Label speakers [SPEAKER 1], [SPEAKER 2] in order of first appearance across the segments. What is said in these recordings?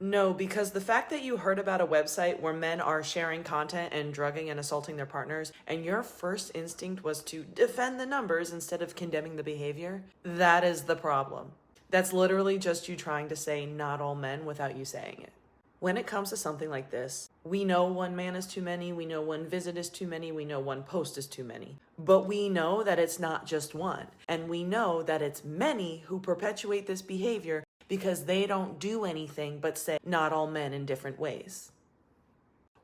[SPEAKER 1] No, because the fact that you heard about a website where men are sharing content and drugging and assaulting their partners, and your first instinct was to defend the numbers instead of condemning the behavior, that is the problem. That's literally just you trying to say not all men without you saying it. When it comes to something like this, we know one man is too many, we know one visit is too many, we know one post is too many. But we know that it's not just one, and we know that it's many who perpetuate this behavior because they don't do anything but say not all men in different ways.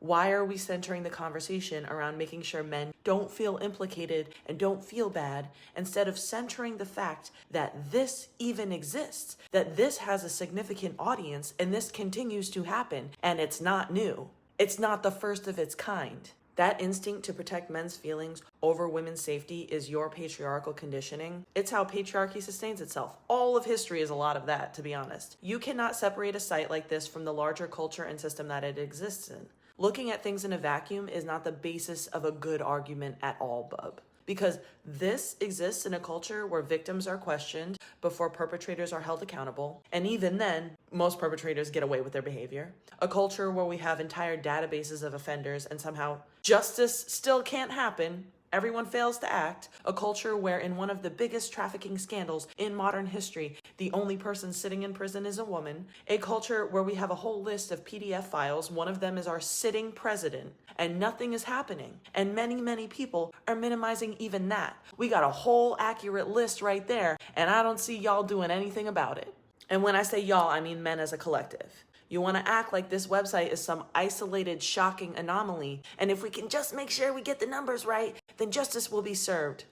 [SPEAKER 1] Why are we centering the conversation around making sure men don't feel implicated and don't feel bad, instead of centering the fact that this even exists, that this has a significant audience and this continues to happen and it's not new? It's not the first of its kind. That instinct to protect men's feelings over women's safety is your patriarchal conditioning. It's how patriarchy sustains itself. All of history is a lot of that, to be honest. You cannot separate a site like this from the larger culture and system that it exists in. Looking at things in a vacuum is not the basis of a good argument at all, bub. Because this exists in a culture where victims are questioned before perpetrators are held accountable. And even then, most perpetrators get away with their behavior. A culture where we have entire databases of offenders and somehow justice still can't happen. Everyone fails to act. A culture where in one of the biggest trafficking scandals in modern history, the only person sitting in prison is a woman. A culture where we have a whole list of PDF files. One of them is our sitting president, and nothing is happening. And many people are minimizing even that. We got a whole accurate list right there, and I don't see y'all doing anything about it. And when I say y'all, I mean men as a collective. You want to act like this website is some isolated, shocking anomaly, and if we can just make sure we get the numbers right, then justice will be served.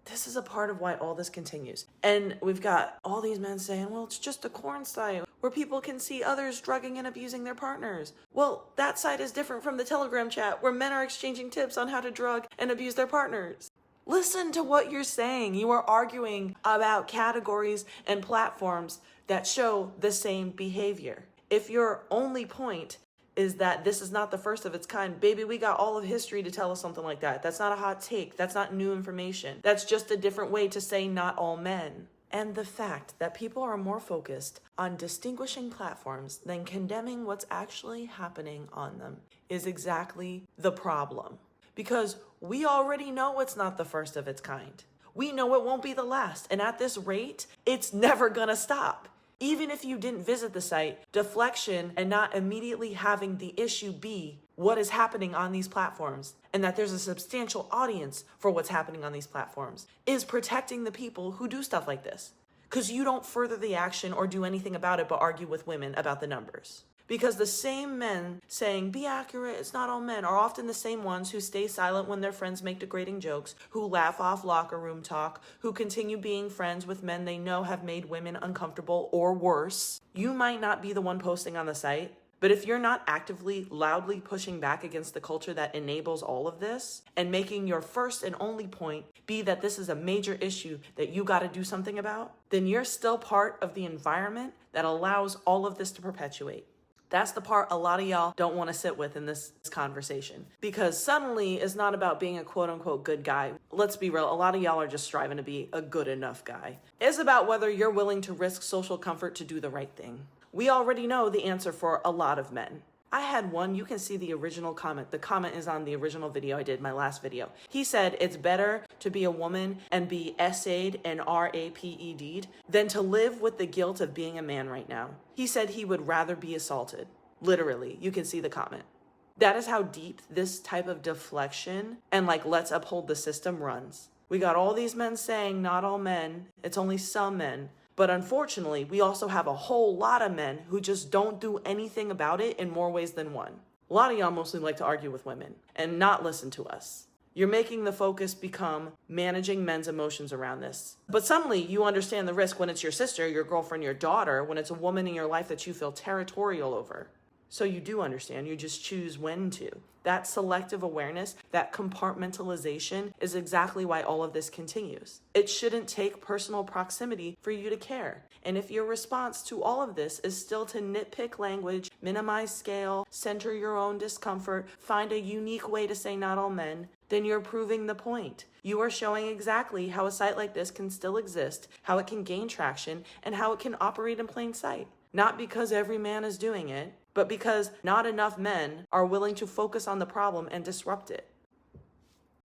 [SPEAKER 1] This is a part of why all this continues. And we've got all these men saying, well, it's just a corn site where people can see others drugging and abusing their partners. Well, that site is different from the Telegram chat where men are exchanging tips on how to drug and abuse their partners. Listen to what you're saying. You are arguing about categories and platforms that show the same behavior. If your only point is that this is not the first of its kind, baby, we got all of history to tell us something like that. That's not a hot take. That's not new information. That's just a different way to say not all men. And the fact that people are more focused on distinguishing platforms than condemning what's actually happening on them is exactly the problem. Because we already know it's not the first of its kind. We know it won't be the last. And at this rate, it's never gonna stop. Even if you didn't visit the site, deflection and not immediately having the issue be what is happening on these platforms and that there's a substantial audience for what's happening on these platforms is protecting the people who do stuff like this. Because you don't further the action or do anything about it but argue with women about the numbers. Because the same men saying, be accurate, it's not all men, are often the same ones who stay silent when their friends make degrading jokes, who laugh off locker room talk, who continue being friends with men they know have made women uncomfortable or worse. You might not be the one posting on the site, but if you're not actively, loudly pushing back against the culture that enables all of this, and making your first and only point be that this is a major issue that you gotta do something about, then you're still part of the environment that allows all of this to perpetuate. That's the part a lot of y'all don't want to sit with in this conversation. Because suddenly it's not about being a quote unquote good guy. Let's be real, a lot of y'all are just striving to be a good enough guy. It's about whether you're willing to risk social comfort to do the right thing. We already know the answer for a lot of men. I had one, you can see the original comment. The comment is on the original video I did, my last video. He said, it's better to be a woman and be essayed and raped'd than to live with the guilt of being a man right now. He said he would rather be assaulted. Literally, you can see the comment. That is how deep this type of deflection and let's uphold the system runs. We got all these men saying not all men, it's only some men. But unfortunately, we also have a whole lot of men who just don't do anything about it in more ways than one. A lot of y'all mostly like to argue with women and not listen to us. You're making the focus become managing men's emotions around this. But suddenly you understand the risk when it's your sister, your girlfriend, your daughter, when it's a woman in your life that you feel territorial over. So you do understand, you just choose when to. That selective awareness, that compartmentalization is exactly why all of this continues. It shouldn't take personal proximity for you to care. And if your response to all of this is still to nitpick language, minimize scale, center your own discomfort, find a unique way to say not all men, then you're proving the point. You are showing exactly how a site like this can still exist, how it can gain traction, and how it can operate in plain sight. Not because every man is doing it, but because not enough men are willing to focus on the problem and disrupt it.